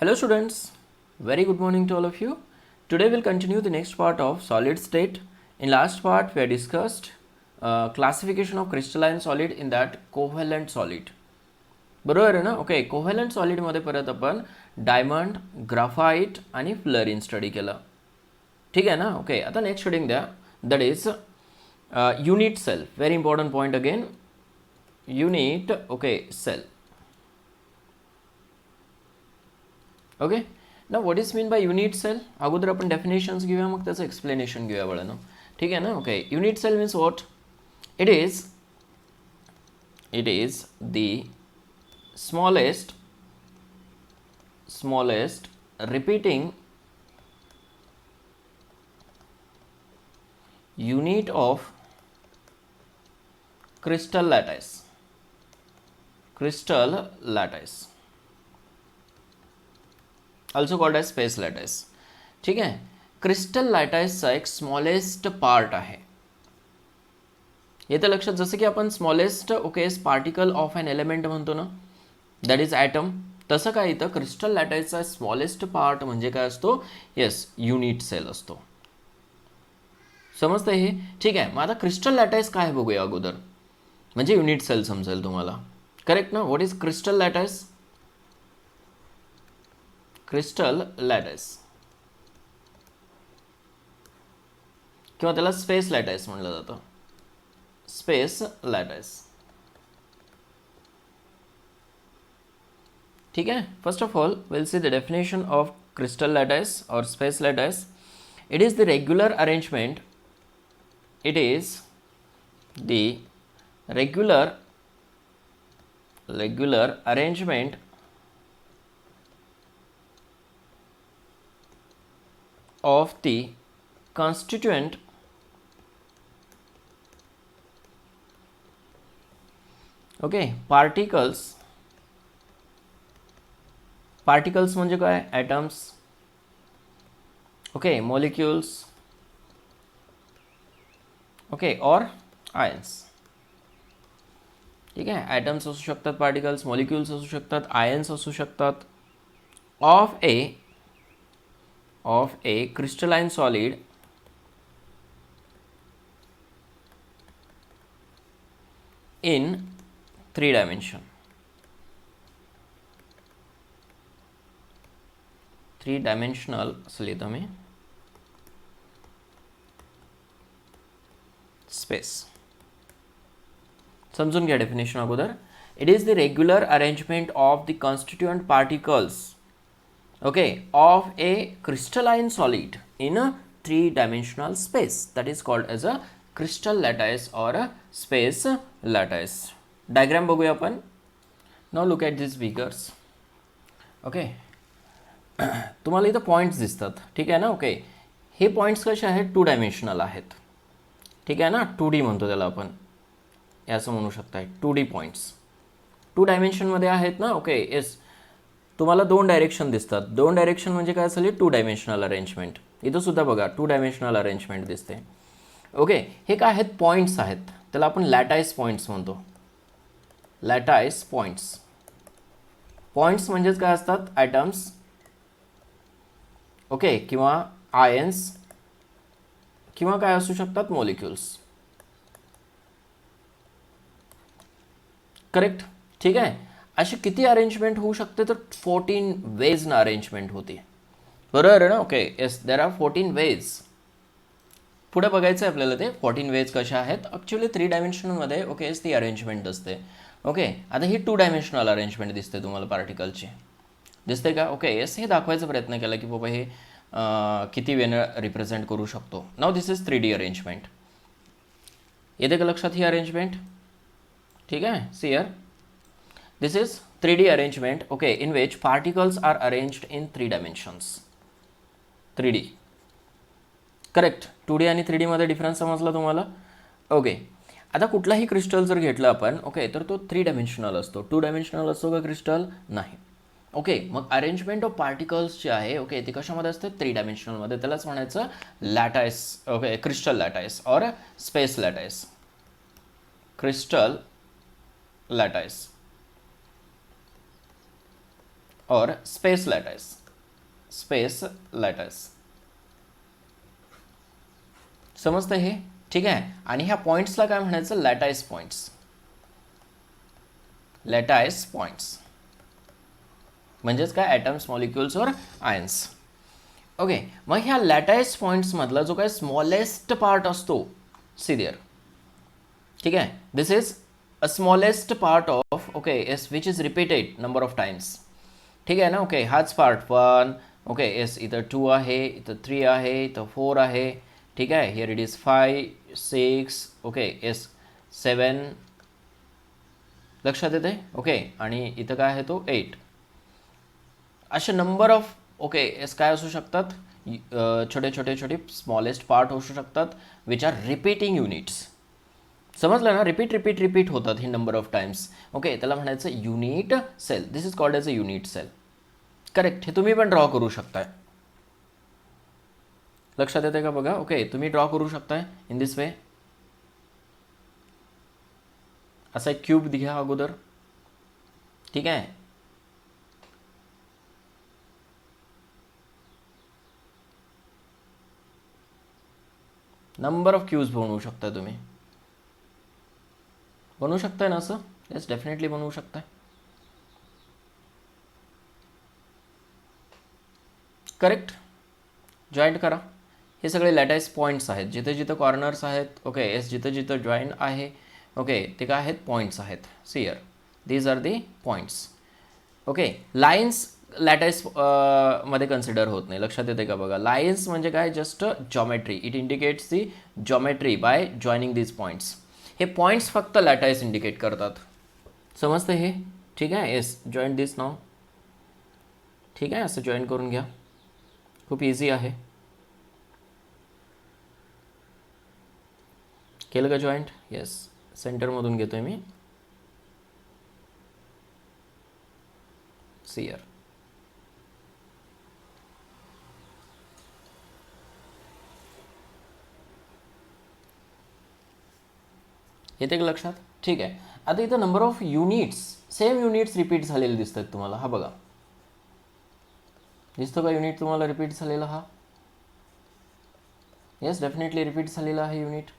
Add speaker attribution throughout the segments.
Speaker 1: Hello students, very good morning to all of you. Today we'll continue the next part of solid state. In last part we have discussed classification of crystalline solid in that covalent solid. बरोबर आहे ना. Okay, covalent सॉलिडमध्ये परत आपण diamond, graphite आणि fluorine study केलं. ठीक आहे ना. ओके, आता नेक्स्ट स्टडिंग द्या, that is unit cell. Very important point again, unit okay cell. Okay, ना what is mean by unit cell. अगोदर आपण डेफिनेशन्स घेऊया, मग त्याचं एक्सप्लेनेशन घेऊया बळं. ठीक आहे ना. Okay, unit cell means what. It is the smallest repeating unit of crystal lattice. Also called as space lattice. ठीक आहे. क्रिस्टल लॅटाइसचा एक स्मॉलेस्ट पार्ट आहे. येतं लक्षात, जसं की आपण smallest particle of an element म्हणतो ना, दॅट इज ॲटम. तसं काय इथं क्रिस्टल लॅटाइसचा स्मॉलेस्ट पार्ट म्हणजे काय असतो. येस, युनिट सेल असतो. समजतं हे. ठीक आहे. मग आता क्रिस्टल लॅटाइस काय बघूया अगोदर, म्हणजे युनिट सेल समजेल तुम्हाला. करेक्ट ना. What is crystal lattice. Crystal lattice किंवा त्याला स्पेस लॅटाइस म्हणलं जातं. Space lattice. ठीक है. First of all we'll see the definition of crystal lattice or space lattice. It is the regular arrangement. It is the regular arrangement of the constituent particles म्हणजे काय, atoms, molecules, or ions. ठीक आहे. atoms असू शकतात, particles, molecules असू शकतात, ions असू शकतात, of a crystalline solid in 3 dimension. 3 dimensional असं लिहितो मी, स्पेस. समजून घ्या डेफिनेशन अगोदर. It is the regular arrangement of the constituent particles of a crystalline solid in a 3-dimensional space, that is called as a crystal lattice or a space lattice. Diagram बघूया आपण. Now look at these figures. तुम्हाला इथं points दिसतात. ठीक आहे ना. हे points कसे आहेत, 2 डायमेन्शनल आहेत. ठीक आहे ना. 2D म्हणतो त्याला आपण, असं म्हणू शकता. 2D पॉईंट्स 2 डायमेन्शनमध्ये आहेत ना. येस, तुम्हाला 2 डायरेक्शन दिसतात. 2 डायरेक्शन म्हणजे काय असेल, 2 डायमेन्शनल अरेंजमेंट. इथं सुद्धा बघा 2 डायमेन्शनल अरेंजमेंट दिसते. हे काय आहेत, पॉईंट्स आहेत. त्याला आपण लॅटाइस पॉईंट्स म्हणतो. लॅटाइस पॉईंट्स. पॉईंट्स म्हणजेच काय असतात, ॲटम्स, किंवा आयन्स, किंवा काय असू शकतात, मॉलिक्युल्स. करेक्ट. ठीक आहे. अशी किती अरेंजमेंट होऊ शकते, तर 14 वेजनं अरेंजमेंट होते. बरोबर आहे ना. Yes, there are 14 ways. पुढे बघायचं आहे आपल्याला ते 14 वेज कशा आहेत. ॲक्च्युली 3 डायमेन्शनमध्ये येस ती अरेंजमेंट असते. आता ही 2 डायमेन्शनल अरेंजमेंट दिसते तुम्हाला पार्टिकलची. दिसते का. येस, हे दाखवायचा प्रयत्न केला की बाबा हे किती वेळा रिप्रेझेंट करू शकतो. Now this is 3D arrangement. येते का लक्षात ही अरेंजमेंट. ठीक आहे. See here, this is 3D arrangement in which particles are arranged in 3 dimensions. 3D. Correct. 2D आणि 3D मध्ये डिफरन्स समजला तुम्हाला. आता कुठलाही क्रिस्टल जर घेतला आपण तर तो 3 डायमेन्शनल असतो. 2 डायमेन्शनल असतो का क्रिस्टल, नाही. मग अरेंजमेंट ऑफ पार्टिकल्स जे आहे ते कशामध्ये असते, 3 डायमेन्शनलमध्ये. त्यालाच म्हणायचं लॅटाइस. क्रिस्टल लॅटाइस और स्पेस लॅटाइस. क्रिस्टल लॅटाइस. और स्पेस लॅटाईस. स्पेस लॅटाईस समजतं हे? ठीक आहे. आणि ह्या पॉईंट्सला काय म्हणायचं? Lattice points. लॅटाईस पॉईंट्स म्हणजेच काय? ॲटम्स, मॉलिक्युल्स और आयन्स. ओके, मग ह्या लॅटाईस पॉईंट्समधला जो काय स्मॉलेस्ट पार्ट असतो, सी देअर. ठीक आहे, this is a smallest part of, okay, as which is repeated number of times. ठीक आहे ना? ओके, हाच पार्ट 1, ओके, एस इथं 2 आहे, इथं 3 आहे, इथं 4 आहे. ठीक आहे, here it is 5, 6, okay, S 7. लक्षात येते? ओके, आणि इथं काय आहे तो 8. असे नंबर ऑफ, ओके, एस काय असू शकतात? छोटे छोटे छोटे स्मॉलेस्ट पार्ट असू शकतात विच आर रिपीटिंग युनिट्स. समजलं ना? रिपीट रिपीट रिपीट होतात ही नंबर ऑफ टाइम्स. ओके, त्याला म्हणायचं unit cell. This is called as a unit cell. Correct. हे तुम्ही पण ड्रॉ करू शकताय. लक्षात येते का बघा? ओके, तुम्ही ड्रॉ करू शकताय इन दिस वे. असा एक क्यूब घ्या अगोदर. ठीक आहे, नंबर ऑफ क्यूब्स बनवू शकता तुम्ही. बनवू शकताय ना असं? येस, डेफिनेटली बनवू शकताय. करेक्ट. जॉईंट करा. हे सगळे लॅटाईस पॉईंट्स आहेत. जिथे जिथं कॉर्नर्स आहेत, ओके, एस जिथं जिथं जॉईंट आहे, ओके, ते काय आहेत? पॉईंट्स आहेत. See here these are the points. Okay, lines lattice मध्ये कन्सिडर होत नाही. लक्षात येते का बघा? लाईन्स म्हणजे काय? Just geometry. It indicates the geometry by joining these points. हे पॉईंट्स फक्त लॅटाईस इंडिकेट करतात. समजतं हे? ठीक आहे, येस, जॉईंट दिस नाव. ठीक आहे, असं जॉईन करून घ्या. खूप इझी आहे. केलं का जॉईंट? येस, सेंटरमधून घेतोय मी. सियर येते का लक्षात? ठीक आहे. आता इथं number of units, same units repeat झालेले दिसतात तुम्हाला. हा बघा, दिसतो का युनिट तुम्हाला रिपीट झालेला? हा, येस, डेफिनेटली रिपीट झालेला आहे unit.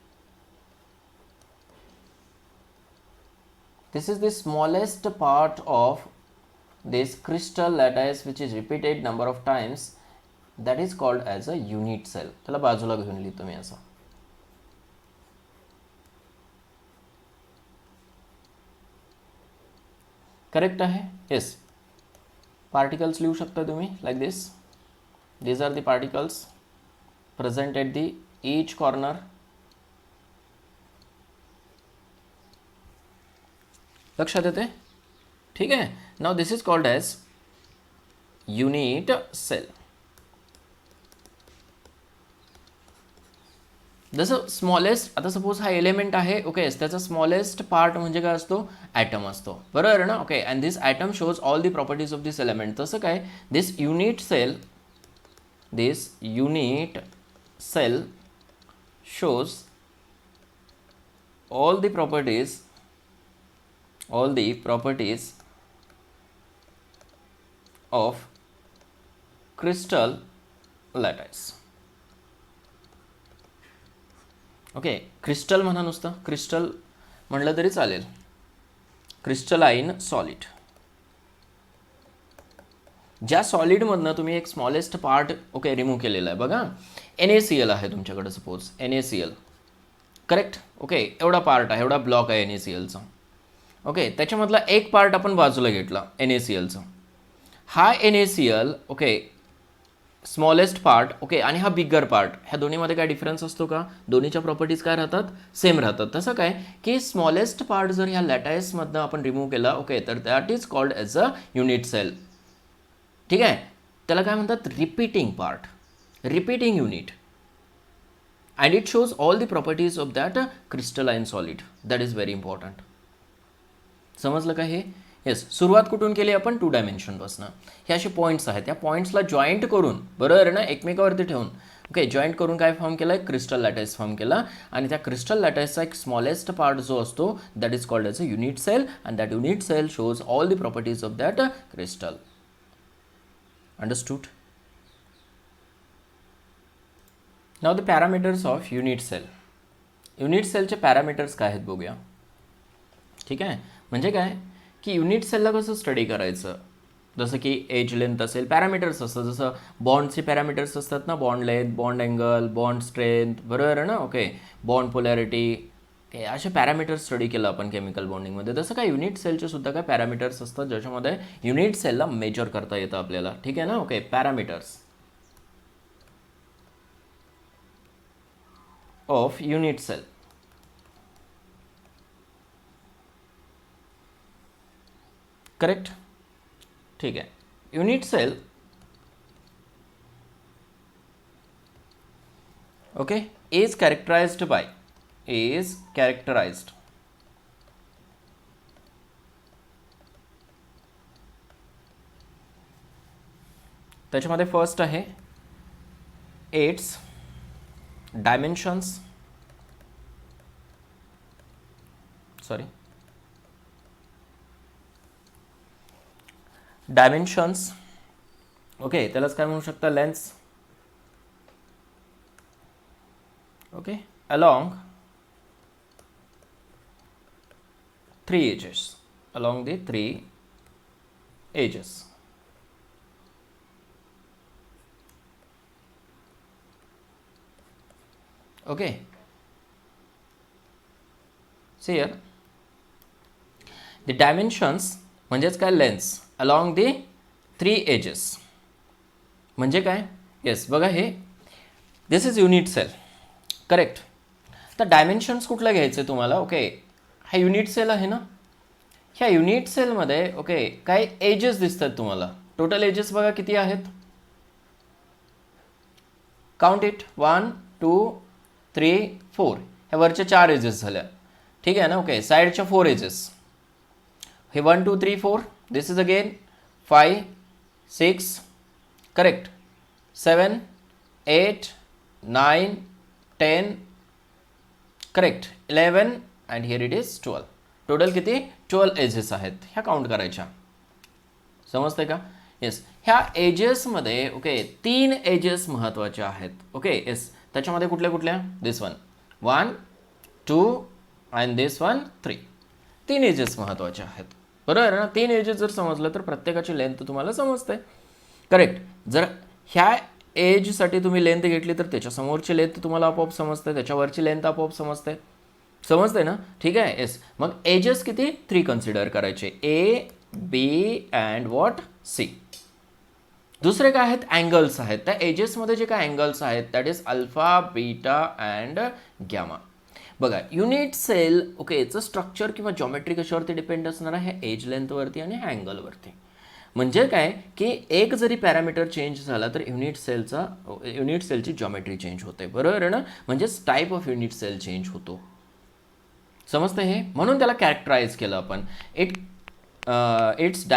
Speaker 1: This is the smallest part of this crystal lattice which is repeated number of times, that is called as a unit cell. त्याला बाजूला घेऊन लिहितो मी असं. करेक्ट आहे? येस. पार्टिकल्स लिहू शकता तुम्ही like this. these are the particles present at the each corner. लक्षात येते? ठीक आहे. Now this is called as unit cell. जसं स्मॉलेस्ट, आता सपोज हा एलिमेंट आहे, ओके, त्याचा स्मॉलेस्ट पार्ट म्हणजे काय असतो? ॲटम असतो, बरोबर ना? Okay, and this atom shows all the properties of this element. तसं काय? This unit cell shows all the properties of crystal lattice. Okay, crystal म्हणा, नुसतं क्रिस्टल म्हणलं तरी चालेल. Crystalline solid. ज्या सॉलिडमधनं तुम्ही एक स्मॉलेस्ट पार्ट, ओके, रिमूव्ह केलेला आहे. बघा, NaCl आहे तुमच्याकडे, सपोज NaCl. करेक्ट? ओके, एवढा पार्ट आहे, एवढा ब्लॉक आहे NaClचा. ओके, त्याच्यामधला एक पार्ट आपण बाजूला घेतला NaClचा. हा NaCl, okay, smallest part, okay, आणि हा बिगर पार्ट, ह्या दोन्हीमध्ये काय डिफरन्स असतो का? दोन्हीच्या प्रॉपर्टीज काय राहतात? सेम राहतात. तसं काय की स्मॉलेस्ट पार्ट जर ह्या लॅटाईसमधनं आपण रिमूव्ह केला, ओके, तर that is called as a unit cell. ठीक आहे, त्याला काय म्हणतात? Repeating part, repeating unit. And it shows all the properties of that crystalline solid. That is very important. समजलं का हे? येस. सुरुवात कुठून केली आपण? 2 डायमेन्शनपासून. हे असे पॉईंट्स आहेत, त्या पॉईंट्सला जॉईंट करून, बरोबर आहे ना, एकमेकावरती ठेवून, ओके, जॉईंट करून काय फॉर्म केला आहे? क्रिस्टल लॅटाईस फॉर्म केला. आणि त्या क्रिस्टल लॅटाईसचा एक स्मॉलेस्ट पार्ट जो असतो, that is called as a unit cell. And that unit cell shows all the properties of that crystal. Understood. Now the parameters of unit cell. Unit सेलचे parameters काय आहेत बघूया. ठीक आहे, म्हणजे काय की युनिट सेलला कसं स्टडी करायचं, जसं की एज लेंथ असेल, पॅरामीटर्स असतात, जसं बॉन्डचे पॅरामीटर्स असतात ना, bond length, bond angle, bond strength, बरोबर आहे ना. ओके, बॉन्ड पोलॅरिटी, हे असे पॅरामीटर्स स्टडी केलं आपण केमिकल बॉन्डिंगमध्ये. तसं काय युनिट सेलचे सुद्धा काय पॅरामीटर्स असतात ज्याच्यामध्ये युनिट सेलला मेजर करता येतं आपल्याला. ठीक आहे ना. Okay, parameters of unit cell. Correct. ठीक आहे. Unit cell okay is characterized त्याच्यामध्ये फर्स्ट आहे इट्स डायमेन्शन्स. डायमेन्शन्स. ओके, त्यालाच काय म्हणू शकता, lens. Okay, along 3 edges, along the 3 edges. Okay, see here the dimensions म्हणजेच काय, लेन्स along the 3 edges म्हणजे काय. येस, बघा हे दिस इज युनिट सेल. करेक्ट. तर डायमेन्शन्स कुठलं घ्यायचं तुम्हाला. ओके, हा युनिट सेल आहे ना, ह्या युनिट सेलमध्ये ओके काही एजेस दिसतात तुम्हाला. टोटल एजेस बघा किती आहेत, काउंट इट. 1 2 3 4. ह्या वरच्या 4 एजेस झाल्या. ठीक आहे ना. ओके, साईडच्या 4 एजेस, हे 1 2 3 4. दिस is again 5 6. Correct. 7 8 9 10. Correct. 11 and here it is 12. Total किती, 12 एजेस आहेत. ह्या काउंट करायच्या. समजते का. येस, ह्या एजेसमध्ये ओके 3 एजेस महत्त्वाच्या आहेत. ओके, येस, त्याच्यामध्ये कुठल्या कुठल्या, this one 1 2 and this one 3. 3 edges महत्त्वाच्या आहेत. बरोबर आहे ना. 3 एजेस जर समजलं तर प्रत्येकाची लेंथ तुम्हाला समजते. करेक्ट. जर ह्या एजसाठी तुम्ही लेंथ घेतली तर त्याच्या समोरची लेंथ तुम्हाला आपोआप समजते, त्याच्यावरची लेंथ आपोआप समजते. समजते ना. ठीक आहे. येस, मग एजेस किती, 3 कन्सिडर करायचे, A B and what, C. दुसरे काय आहेत, अँगल्स आहेत. त्या एजेसमध्ये जे काय अँगल्स आहेत that is alpha, beta and gamma. बघा, युनिट सेल ओके याचं स्ट्रक्चर किंवा जॉमेट्री कशावरती डिपेंड असणार आहे, एज लेंथवरती आणि अँगलवरती. म्हणजे काय की एक जरी पॅरामीटर चेंज झाला तर युनिट सेलची जॉमेट्री चेंज होते. बरोबर आहे ना. म्हणजेच type of unit cell change होतो. समजतं हे. म्हणून त्याला कॅरेक्टराइज केलं आपण. Its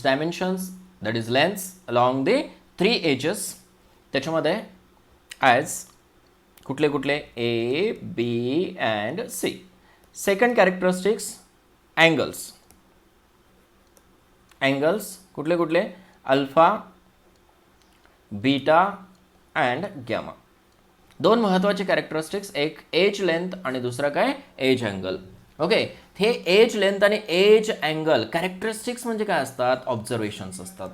Speaker 1: dimensions that is lengths along the 3 axes. त्याच्यामध्ये ॲज कुठले कुठले, A B and C. Second characteristics, angles कुठले कुठले, अल्फा, बीटा अँड गॅमा. 2 महत्त्वाचे कॅरेक्टरिस्टिक्स, एक एज लेंथ आणि दुसरा काय, एज अँगल. ओके, हे एज लेंथ आणि एज अँगल कॅरेक्टरिस्टिक्स म्हणजे काय असतात, ऑब्झर्वेशन्स असतात.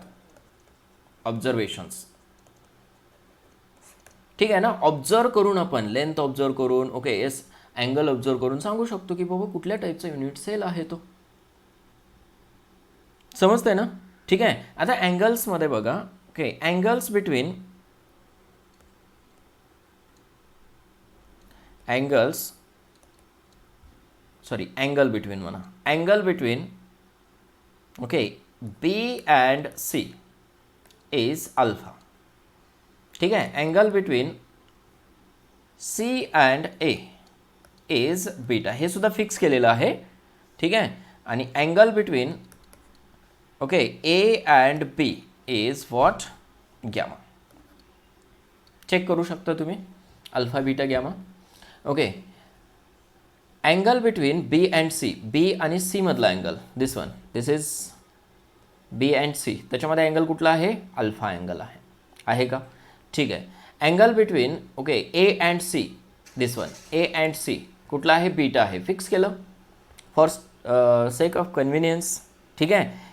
Speaker 1: ऑब्झर्वेशन्स. ठीक आहे ना. ऑब्झर्व करून आपण लेंथ ऑब्झर्व करून ओके येस अँगल ऑब्झर्व करून सांगू शकतो की बाबा कुठल्या टाईपचा युनिट सेल आहे तो. समजतंय ना. ठीक आहे. आता अँगल्समध्ये बघा. ओके, अँगल बिटवीन म्हणा, angle between okay B and C is alpha. ठीक आहे. Angle between C and A is beta. हे सुद्धा फिक्स केलेलं आहे. ठीक आहे. आणि angle between okay A and B is what, gamma. Check करू शकता तुम्ही, alpha, beta, gamma. Okay, angle between B and C, B आणि सी मधला angle, this one, this is B and C, त्याच्यामध्ये अँगल कुठला आहे? अल्फा अँगल आहे का? ठीक आहे. Angle between okay A and C, this one A and C कुठला आहे? बीटा आहे. फिक्स केलं फॉर सेक ऑफ कन्व्हिनियन्स. ठीक आहे.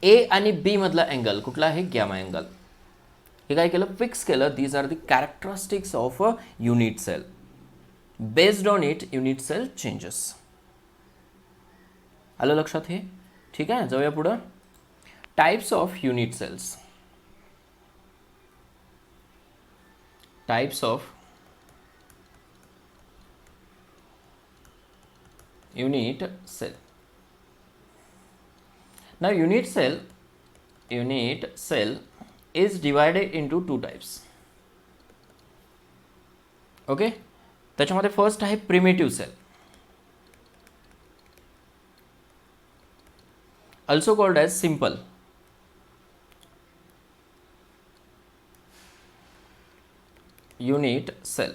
Speaker 1: ए आणि बी मधला अँगल कुठला आहे? Gamma angle. हे काय केलं? फिक्स केलं. These are the characteristics of a unit cell. Based on it unit cell changes. आलं लक्षात हे? ठीक आहे. जाऊया पुढं. Types of unit cells. Types of unit cell. Now unit cell is divided into two types. Okay, त्याच्यामध्ये first आहे primitive cell, also called as simple. Unit cell,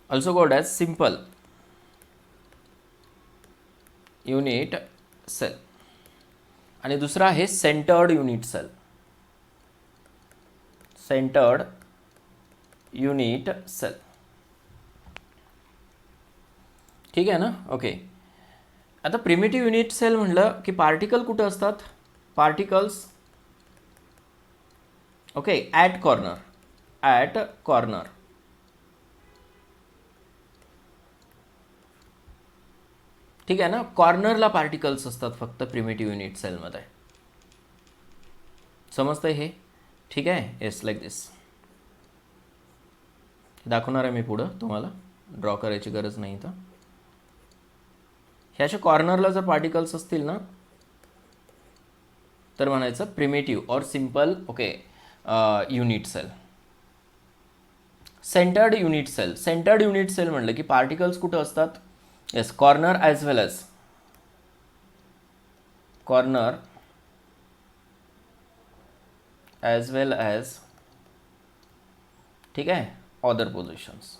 Speaker 1: also called as simple unit cell. आणि दुसरा आहे centred unit cell. Centred unit cell. ठीक आहे ना? Okay. आता primitive unit cell म्हणलं की पार्टिकल कुठं असतात? Particles okay at corner. At corner. ठीक आहे ना? कॉर्नरला पार्टिकल्स असतात फक्त प्रिमिटिव्ह युनिट सेलमध्ये. समजतंय हे? ठीक आहे. येस, लाईक दिस. दाखवणार आहे मी पुढं, तुम्हाला ड्रॉ करायची गरज नाही. तर ह्याच्या कॉर्नरला जर पार्टिकल्स असतील ना तर म्हणायचं primitive or simple okay unit cell. Centred unit cell. Centred unit cell म्हणलं की पार्टिकल्स कुठं असतात? Yes, corner as well as corner as well as ठीक आहे अदर पोझिशन्स.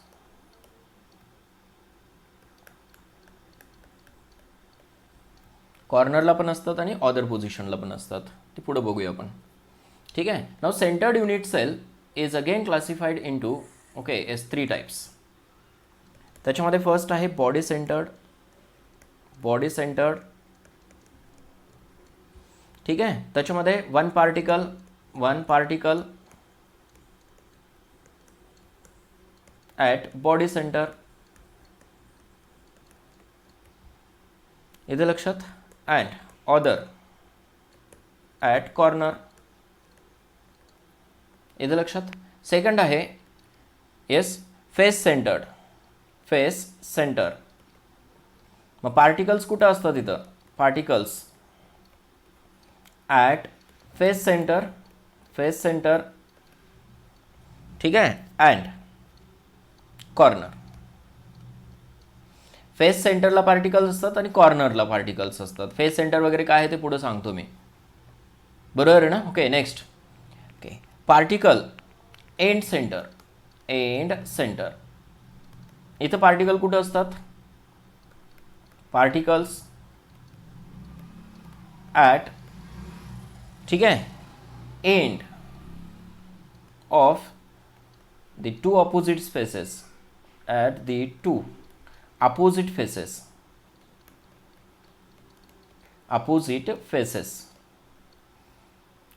Speaker 1: कॉर्नरला पण असतात आणि अदर पोझिशनला पण असतात. ते पुढे बघूया आपण. ठीक आहे. Now centred unit cell is again classified into okay as three types. त्याच्यामध्ये फर्स्ट आहे बॉडी सेंटर्ड. Body centred. ठीक आहे. त्याच्यामध्ये one particle at body centre. इथे लक्षात. And other at corner. इथे लक्षात. सेकंड आहे yes face centred. Face centre. मग पार्टिकल्स कुठं असतात इथं? Particles at face centre. Face centre. ठीक आहे. And corner. फेस सेंटरला पार्टिकल्स असतात आणि कॉर्नरला पार्टिकल्स असतात. फेस सेंटर वगैरे काय आहे ते पुढे सांगतो मी. बरोबर आहे ना? Okay. Next okay particle end centre. End centre. इथं पार्टिकल कुठं असतात? पार्टिकल्स ॲट ठीक आहे end of the two opposite spaces. At the two opposite faces. Opposite faces.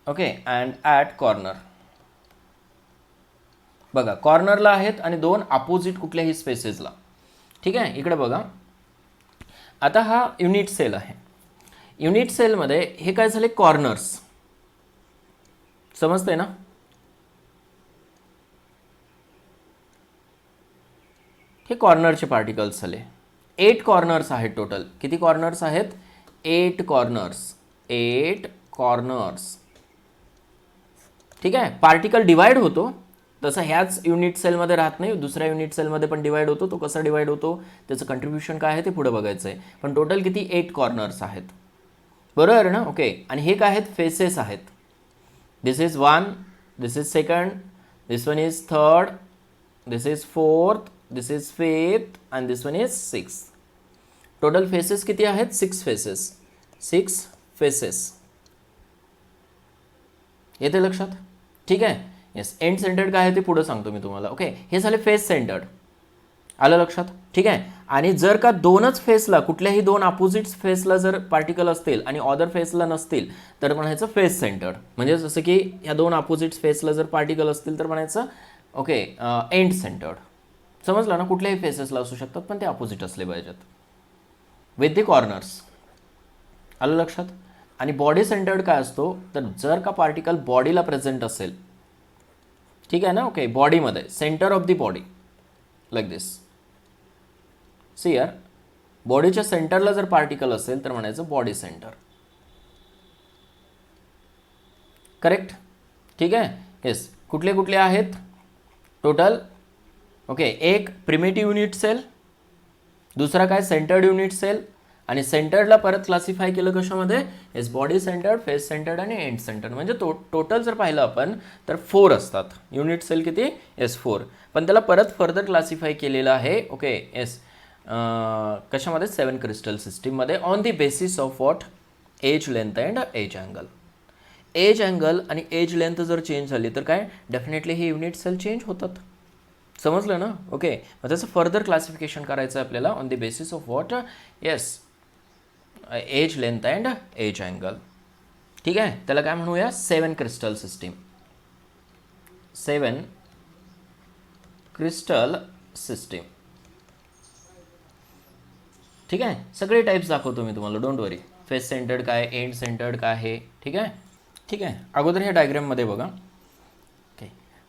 Speaker 1: Okay. And at corner. बघा कॉर्नरला आहेत आणि दोन अपोजिट कुठल्याही स्पेसेसला. ठीक आहे. इकडे बघा. आता हा युनिट सेल आहे. युनिट सेलमध्ये हे काय झाले? कॉर्नर्स. समजतंय ना? हे कॉर्नरचे पार्टिकल्स झाले. 8 कॉर्नर्स आहेत टोटल. किती कॉर्नर्स आहेत? 8 कॉर्नर्स. 8 कॉर्नर्स. ठीक आहे. पार्टिकल डिवाइड होतो तसं ह्याच युनिट सेलमध्ये राहत नाही, दुसऱ्या युनिट सेलमध्ये पण डिवाइड होतो. तो कसा डिवाइड होतो, त्याचं कंट्रीब्युशन काय आहे ते पुढे बघायचं आहे. पण टोटल किती? 8 कॉर्नर्स आहेत. बरोबर ना? ओके. आणि हे काय आहेत? फेसेस आहेत. This is 1, this is second, this one is third, this is fourth, this is fifth and this one is sixth. Total faces किती आहेत? 6 faces. 6 faces. येते लक्षात? ठीक आहे. येस, एंड सेंटर्ड काय आहे ते पुढे सांगतो मी तुम्हाला. ओके, हे झाले फेस सेंटर्ड. आलं लक्षात? ठीक आहे. आणि जर का दोनच फेसला, कुठल्याही दोन अपोजिट फेसला जर पार्टिकल असतील आणि अदर फेसला नसतील तर म्हणायचं फेस सेंटर्ड. म्हणजे जसं की ह्या दोन अपोजिट फेसला जर पार्टिकल असतील तर म्हणायचं ओके एंड सेंटर्ड. समजलं ना? कुठल्याही फेसेसला असू शकतात पण ते अपोजिट असले पाहिजेत विथ द कॉर्नर्स. आलं लक्षात? आणि बॉडी सेंटर्ड काय असतो तर जर का पार्टिकल बॉडीला प्रेझेंट असेल, ठीक आहे ना? ओके, बॉडीमध्ये centre of the body like this. See यार, बॉडीच्या सेंटरला जर पार्टिकल असेल तर म्हणायचं बॉडी सेंटर. करेक्ट? ठीक आहे. येस, कुठले कुठले आहेत टोटल? ओके, एक प्रिमिटिव्ह युनिट सेल, दुसरा काय सेंटर्ड युनिट सेल, आणि सेंटर्डला परत क्लासिफाय केलं कशामध्ये? Yes, body centred, face centred आणि एंड सेंटर्ड. म्हणजे टोटल जर पाहिलं आपण तर 4 असतात. युनिट सेल किती? येस 4. पण त्याला परत फर्दर क्लासिफाय केलेलं आहे. ओके, येस, कशामध्ये? 7 क्रिस्टल सिस्टीममध्ये, on the basis of what? Edge length and edge angle. Edge angle आणि एज लेंथ जर चेंज झाली तर काय डेफिनेटली हे युनिट सेल चेंज होतात. समजलं ना? ओके, मग त्याचं फर्दर क्लासिफिकेशन करायचं आहे आपल्याला on the basis of what? Yes, edge length and edge angle. ठीक आहे, त्याला काय म्हणूया? 7 क्रिस्टल सिस्टीम. 7 crystal system. ठीक आहे, सगळे टाइप्स दाखवतो मी तुम्हाला, डोंट वरी. फेस सेंटर्ड काय, एंड सेंटर्ड काय आहे. ठीक आहे. ठीक आहे, अगोदर ह्या डायग्राममध्ये बघा. ओके,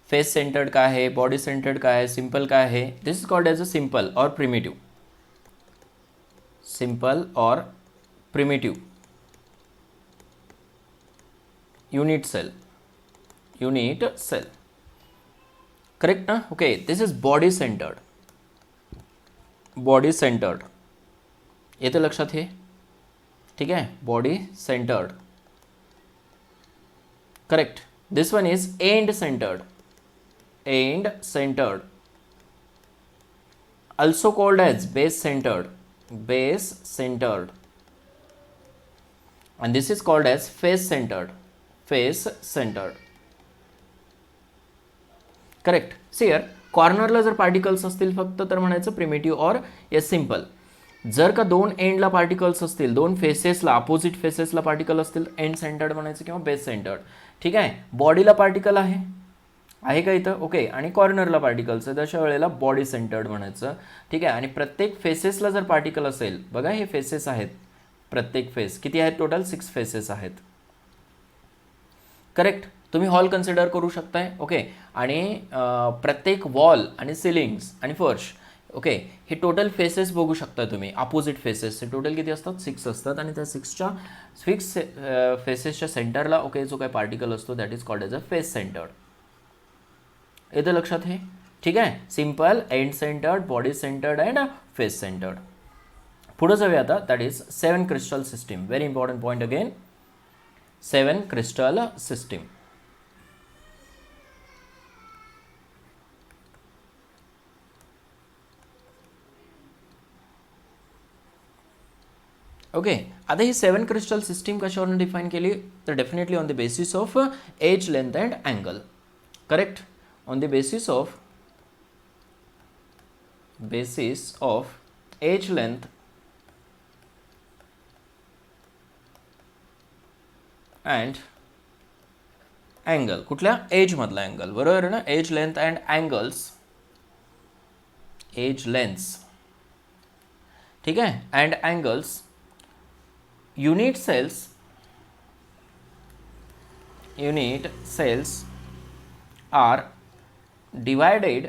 Speaker 1: फेस सेंटर्ड काय आहे, बॉडी सेंटर्ड काय आहे, सिंपल काय आहे. This is called as a simple और प्रिमिटिव्ह. सिंपल और primitive unit cell. Unit cell. Correct ना? Okay, this is body centred. Body centered येते लक्षात हे? ठीक आहे, body centered. Correct. This one is end centered. End centered. also called as base centered. Base centered. And this is called as face centered. Face centered. Correct. See here, कॉर्नरला जर particles असतील फक्त तर म्हणायचं प्रिमिटिव्ह ऑर येस सिंपल. जर का दोन एंडला पार्टिकल्स असतील, दोन फेसेसला, अपोजिट फेसेसला पार्टिकल असतील, एंड सेंटर्ड म्हणायचं किंवा बेस सेंटर्ड. ठीक आहे, बॉडीला पार्टिकल आहे का इथं? ओके, आणि कॉर्नरला पार्टिकल्स आहे, तशा वेळेला बॉडी सेंटर्ड म्हणायचं. ठीक आहे, आणि प्रत्येक फेसेसला जर पार्टिकल असेल, बघा हे फेसेस आहेत, प्रत्येक फेस किती आहेत? टोटल 6 फेसेस आहेत. करेक्ट. तुम्ही हॉल कन्सिडर करू शकताय. ओके, आणि प्रत्येक वॉल आणि सिलिंग्स आणि फर्श, ओके, हे टोटल फेसेस बघू शकता तुम्ही. अपोजिट फेसेस हे टोटल किती असतात? 6 असतात. आणि त्या 6 फेसेसच्या सेंटरला ओके जो काही पार्टिकल असतो that is called as a face centred. येतं लक्षात हे? ठीक आहे, simple, end centred, body centred and face centred. पुढे जाऊया आता, that is 7 crystal system. Very important point again, 7 crystal system. Okay, आता ही 7 क्रिस्टल सिस्टीम कशावरून डिफाईन केली? तर definitely on the basis of edge length and angle. Correct. On the basis of edge length and angle. कुठल्या? Edge मधला angle, बरोबर आहे ना? Edge length and angles, edge lengths, ठीक आहे, and angles. Unit cells are divided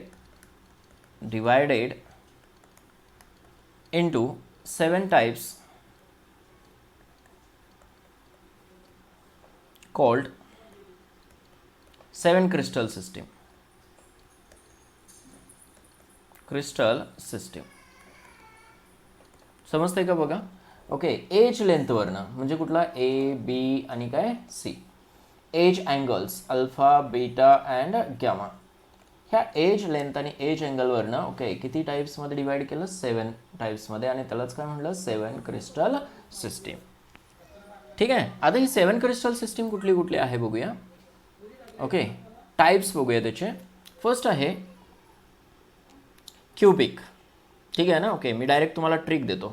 Speaker 1: into 7 types called 7 crystal system. Crystal system. समजतंय का बघा? ओके, एज लेंथवरनं म्हणजे कुठला? ए, बी आणि काय? C. Edge angles alpha, beta and gamma. ह्या एज लेंथ आणि एज अँगलवरनं ओके किती टाईप्समध्ये डिवाइड केलं? 7 टाईप्समध्ये. आणि त्यालाच काय म्हटलं? 7 क्रिस्टल सिस्टीम. ठीक आहे, आता ही 7 क्रिस्टल सिस्टीम कुठली कुठली आहे बघूया. ओके, टाइप्स बघूया त्याचे. फर्स्ट आहे क्यूबिक. ठीक आहे ना. ओके, मी डायरेक्ट तुम्हाला ट्रिक देतो,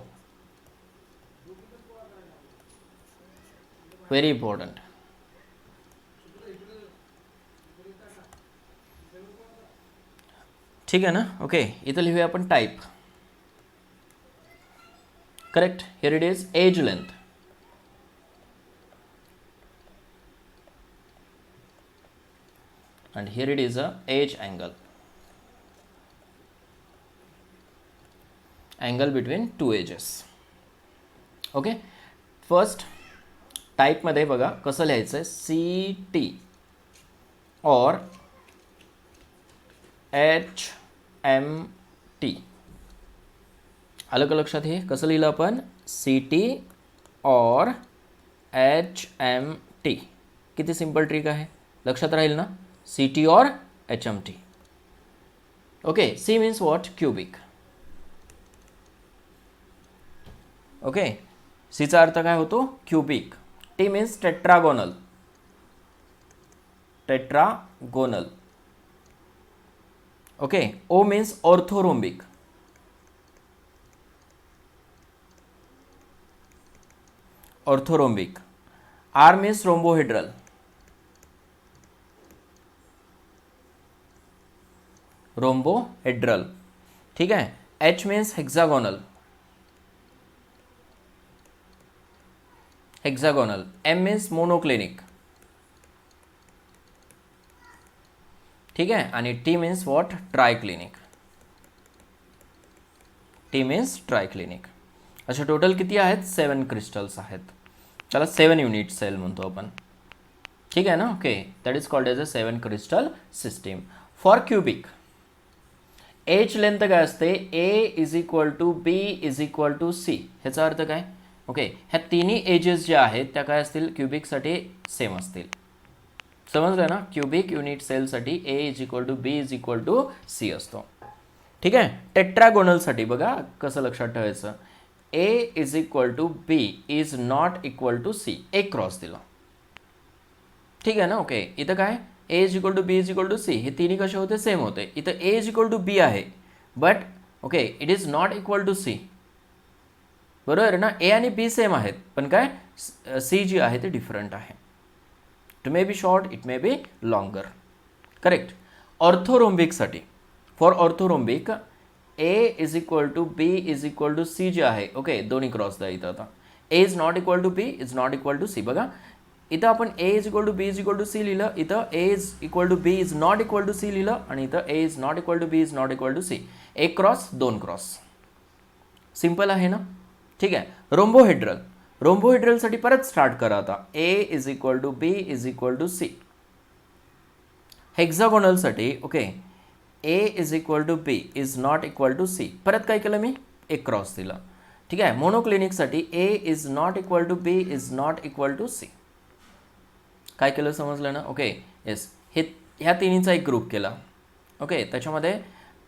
Speaker 1: व्हेरी इम्पॉर्टंट. ठीक आहे ना. ओके, इथं लिहूया आपण type. Correct. Here it is edge length. And here it is a edge angle, angle between two edges. Okay, first टाईपमध्ये बघा कसं लिहायचं आहे, C T O R H M T. आलं का लक्षात? हे कसं लिहिलं आपण, C T O R H M T. किती सिंपल ट्रिक आहे, लक्षात राहील ना. C T O R H M T. Okay, C means what, cubic. Okay, सीचा अर्थ काय होतो, cubic. T means tetragonal, tetragonal. Okay, O means orthorhombic. Orthorhombic. R means rhombohedral. Rhombohedral. ठीक है. H means hexagonal, hexagonal. M means monoclinic. ठीक है. आणि T means what, triclinic. T means triclinic. अच्छा, टोटल किती आहेत, 7 क्रिस्टल्स आहेत. चला 7 युनिट सेल म्हणतो आपण. ठीक आहे ना. Okay, that is called as a 7 crystal system. For cubic each length काय असते, A is equal to B is equal to C. ह्याचा अर्थ काय, ओके, ह्या तिन्ही एजेस ज्या आहेत त्या काय असतील, क्यूबिकसाठी सेम असतील. समजलं ना. क्यूबिक युनिट सेलसाठी A is equal to B is equal to C असतो. ठीक आहे. टेट्रागोनलसाठी बघा कसं लक्षात ठेवायचं, A is equal to B is not equal to C. एक क्रॉस दिला. ठीक आहे ना. ओके, इथं काय, A is equal to B is equal to C, हे तिन्ही कसे होते, सेम होते. इथं A is equal to B आहे, but okay it is not equal to C. बरोबर ना. ए आणि बी सेम आहेत, पण काय सी जी आहे ते डिफरंट आहे. It may be short, it may be longer. Correct. ऑर्थोरोम्बिकसाठी, for orthorhombic A is equal to B is equal to C जे आहे, ओके, दोन्ही क्रॉस द्या इथं. आता A is not equal to B is not equal to C. बघा इथं आपण A is equal to B is equal to C लिहिलं, इथं A is equal to B is not equal to C लिहिलं, आणि इथं A is not equal to B is not equal to C. एक cross, दोन cross. Simple आहे ना. ठीक आहे. रोम्बोहेड्रल, रोम्बोहेड्रलसाठी परत स्टार्ट करा आता. A is equal to B is equal to C. हेक्सागोनलसाठी okay, A is equal to B is not equal to C. परत काय केलं मी, एक क्रॉस दिला. ठीक आहे. मोनोक्लिनिकसाठी A is not equal to B is not equal to C. काय केलं समजलं ना. ओके, येस, हे ह्या तिन्हीचा एक ग्रुप केला. ओके, त्याच्यामध्ये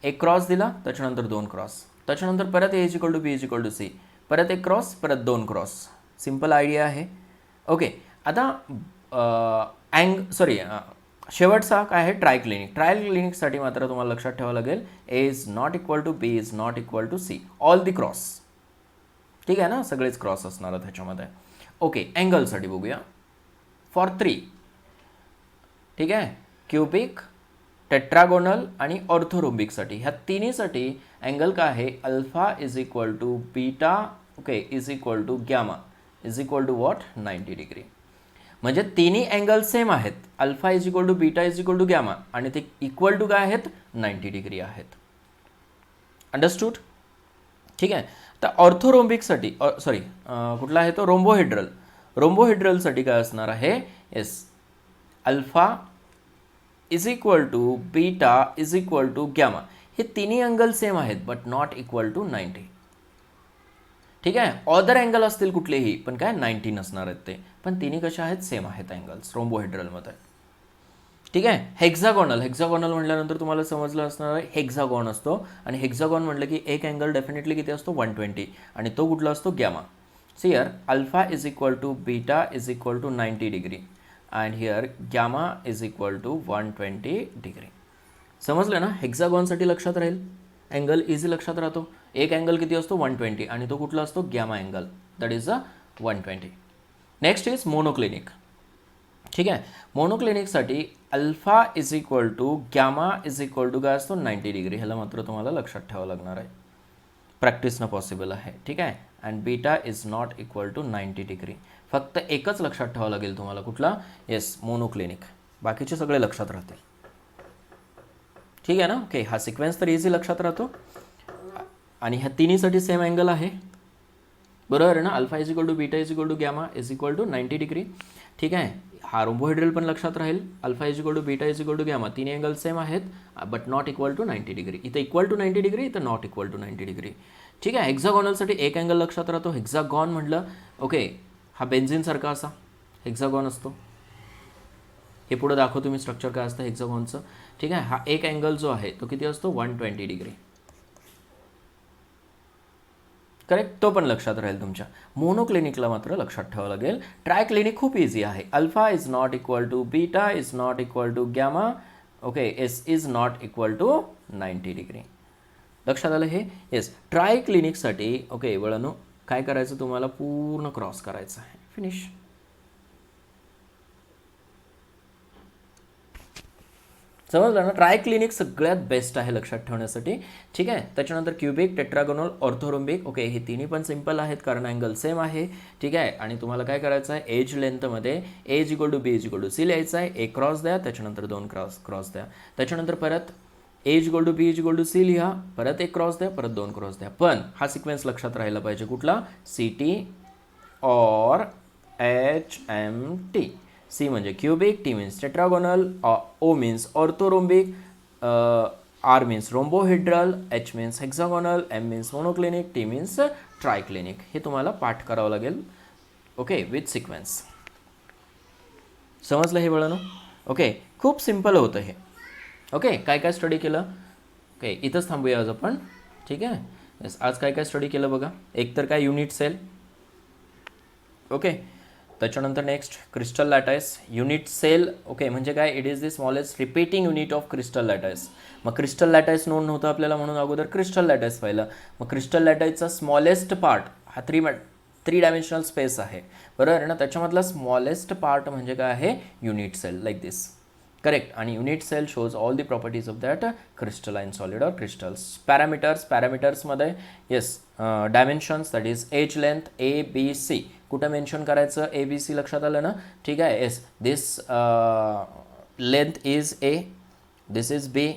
Speaker 1: एक क्रॉस दिला, त्याच्यानंतर दोन क्रॉस, त्याच्यानंतर परत A is equal to B is equal to C, परत एक क्रॉस, परत दोन क्रॉस. सिंपल आयडिया आहे. ओके, आता शेवटचा काय आहे, ट्रायक्लिनिक. ट्रायक्लिनिकसाठी मात्र तुम्हाला लक्षात ठेवावं लागेल, A is not equal to B is not equal to C. All the cross. ठीक आहे ना, सगळेच क्रॉस असणार आहेत ह्याच्यामध्ये. ओके, अँगलसाठी बघूया. फॉर 3, ठीक आहे, क्यूबिक, टेट्रागोनल आणि ऑर्थोरोम्बिकसाठी, ह्या तिन्हीसाठी अँगल काय आहे, alpha is equal to beta, okay, is equal to gamma is equal to what, 90 degree. म्हणजे तिन्ही अँगल सेम आहेत, alpha is equal to beta is equal to gamma, आणि ते इक्वल टू काय आहेत, 90 डिग्री आहेत. अंडरस्टूड. ठीक आहे. तर ऑर्थोरोम्बिकसाठी कुठला आहे तो, रोम्बोहेड्रल. रोम्बोहेड्रलसाठी काय असणार आहे, yes, alpha is equal to beta is equal to gamma. हे तिन्ही अँगल सेम आहेत, बट नॉट इक्वल टू 90. ठीक आहे. ऑदर अँगल असतील कुठलेही, पण काय 90 नसणार आहेत ते, पण तिन्ही कशा आहेत, सेम आहेत अँगल्स रोम्बोहेड्रलमध्ये. ठीक आहे. हेक्सागोनल, हेक्सागोनल म्हटल्यानंतर तुम्हाला समजलं असणार आहे, हेक्सागॉन असतो, आणि हेक्सागॉन म्हटलं की एक अँगल डेफिनेटली किती असतो, 120, आणि तो कुठला असतो, gamma. See here alpha is equal to beta is equal to 90 degree, and here gamma is equal to 120 degree. समजलं ना. हेक्झागॉनसाठी लक्षात राहील, अँगल इझी लक्षात राहतो. एक अँगल किती असतो 120 आणि तो कुठला असतो gamma angle, that is a 120. Next is monoclinic. ठीक आहे. मोनोक्लिनिकसाठी alpha is equal to gamma is equal to काय असतो 90 डिग्री. ह्याला मात्र तुम्हाला लक्षात ठेवावं लागणार आहे, प्रॅक्टिसनं पॉसिबल आहे. ठीक आहे. And beta is not equal to 90 degree. फक्त एकच लक्षात ठेवावं लागेल तुम्हाला, कुठला, येस मोनोक्लिनिक. बाकीचे सगळे लक्षात राहतील. ठीक आहे ना. ओके. हा सिक्वेन्स तर इझी लक्षात राहतो आणि ह्या तिन्हीसाठी सेम अँगल आहे, बरोबर आहे ना. Alpha is equal to beta is equal to gamma is equal to 90 degree. ठीक आहे. हा रोम्बोहेड्रल पण लक्षात राहील. Alpha is equal to beta is equal to gamma, तिन्ही अँगल सेम आहेत but not equal to 90 degree. इथं इक्वल टू 90 डिग्री, इथं नॉट इक्वल टू 90 डिग्री. ठीक आहे. हेक्झागॉनलसाठी एक अँगल लक्षात राहतो. हेक्झागॉन म्हटलं, ओके, हा बेन्झिनसारखा असा हेक्झागॉन असतो. हे पुढे दाखवतो मी स्ट्रक्चर काय असतं हेक्झागॉनचं. ठीक आहे. हा एक अँगल जो आहे तो किती असतो 120 डिग्री. करेक्ट. तो पण लक्षात राहील तुमच्या. मोनोक्लिनिकला मात्र लक्षात ठेवावं लागेल. ट्रायक्लिनिक खूप इझी आहे. Alpha is not equal to beta is not equal to gamma, okay, S is not equal to 90 degree. लक्षात आलं हे. येस. ट्रायक्लिनिकसाठी ओके वळणू काय करायचं, तुम्हाला पूर्ण क्रॉस करायचं आहे. फिनिश. समजलं ना. ट्रायक्लिनिक सगळ्यात बेस्ट आहे लक्षात ठेवण्यासाठी. ठीक आहे. त्याच्यानंतर क्युबिक, टेट्रागोनल, ऑर्थोरोम्बिक. ओके, हे तिन्ही पण सिम्पल आहेत कारण अँगल सेम आहे. ठीक आहे. आणि तुम्हाला काय करायचं आहे, एज लेंथमध्ये A is equal to B is equal to C लिहायचं आहे. एक क्रॉस द्या, त्याच्यानंतर दोन क्रॉस द्या, त्याच्यानंतर परत A is equal to B is equal to C लिहा, परत एक क्रॉस द्या, परत दोन क्रॉस द्या. पण हा सिक्वेन्स लक्षात राहिला पाहिजे, कुठला, C T O R H M T. C म्हणजे cubic, T means tetragonal, O means orthorhombic, R means rhombohedral, H means hexagonal, M means monoclinic, T means triclinic. हे तुम्हाला पाठ करावं लागेल. Okay, with sequence. समजलं हे वळणं. ओके, खूप सिम्पल होतं हे. ओके, काय काय स्टडी केलं. ओके, इथंच थांबूया आज आपण. ठीक आहे. येस, आज काय काय स्टडी केलं बघा. एक तर काय युनिट सेल. ओके, त्याच्यानंतर next crystal lattice. Unit cell okay म्हणजे काय, it is the smallest repeating unit of crystal lattice. मग क्रिस्टल लॅटाईस नोन नव्हतं आपल्याला म्हणून अगोदर क्रिस्टल लॅटाईस पाहिलं. मग क्रिस्टल लॅटाईसचा स्मॉलेस्ट पार्ट हा थ्री डायमेन्शनल स्पेस आहे, बरोबर आहे ना. त्याच्यामधला स्मॉलेस्ट पार्ट म्हणजे काय आहे, unit cell, like this. Correct. आणि unit cell shows all the properties of that crystalline solid और क्रिस्टल्स. पॅरामीटर्समध्ये yes, dimensions that is edge length A B C. कुठं मेन्शन करायचं, ए बी सी लक्षात आलं ना. ठीक आहे. Yes, this length is A, this is B,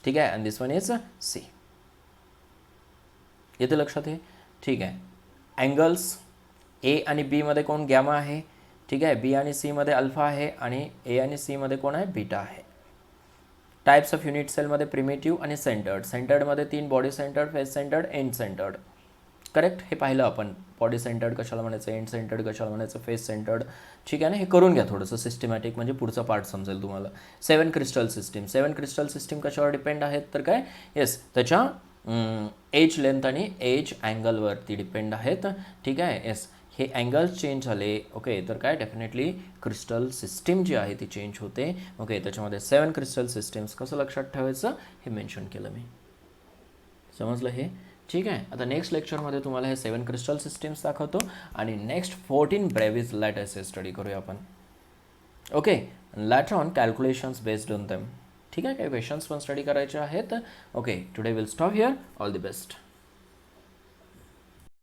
Speaker 1: ठीक आहे, and this one is C. येते लक्षात आहे. ठीक आहे. अँगल्स ए आणि बी मध्ये कोण, गॅमा आहे. ठीक आहे. बी आणि सी मध्ये अल्फा आहे आणि ए आणि सी मध्ये कोण आहे, बीटा आहे. टाइप्स ऑफ युनिट सेलमध्ये प्रिमिटिव्ह आणि सेंटर्ड. सेंटर्डमध्ये तीन, body centred, face centred, end centred. Correct. हे पाहिलं आपण, बॉडी सेंटर्ड कशाला म्हणायचं, एंड सेंटर्ड कशाला म्हणायचं, फेस सेंटर्ड. ठीक आहे ना. हे करून घ्या थोडंसं सिस्टमॅटिक, म्हणजे पुढचा पार्ट समजेल तुम्हाला. 7 क्रिस्टल सिस्टीम. 7 क्रिस्टल सिस्टीम कशावर डिपेंड आहेत तर काय, येस, त्याच्या एज लेंथ आणि एज अँगलवरती डिपेंड आहेत. ठीक आहे. येस, हे अँगल्स चेंज झाले ओके तर काय डेफिनेटली क्रिस्टल सिस्टीम जी आहे ती चेंज होते. ओके, त्याच्यामध्ये 7 क्रिस्टल सिस्टीम्स कसं लक्षात ठेवायचं हे मेन्शन केलं मी. समजलं हे. ठीक आहे. आता नेक्स्ट लेक्चरमध्ये तुम्हाला हे 7 क्रिस्टल सिस्टीम्स दाखवतो आणि नेक्स्ट 14 ब्रेव्हिज लॅटाईस स्टडी करूया आपण. Okay, later on calculations based on them. ठीक आहे. काही क्वेश्चन्स पण स्टडी करायचे आहेत. Okay, today will stop here. All the best.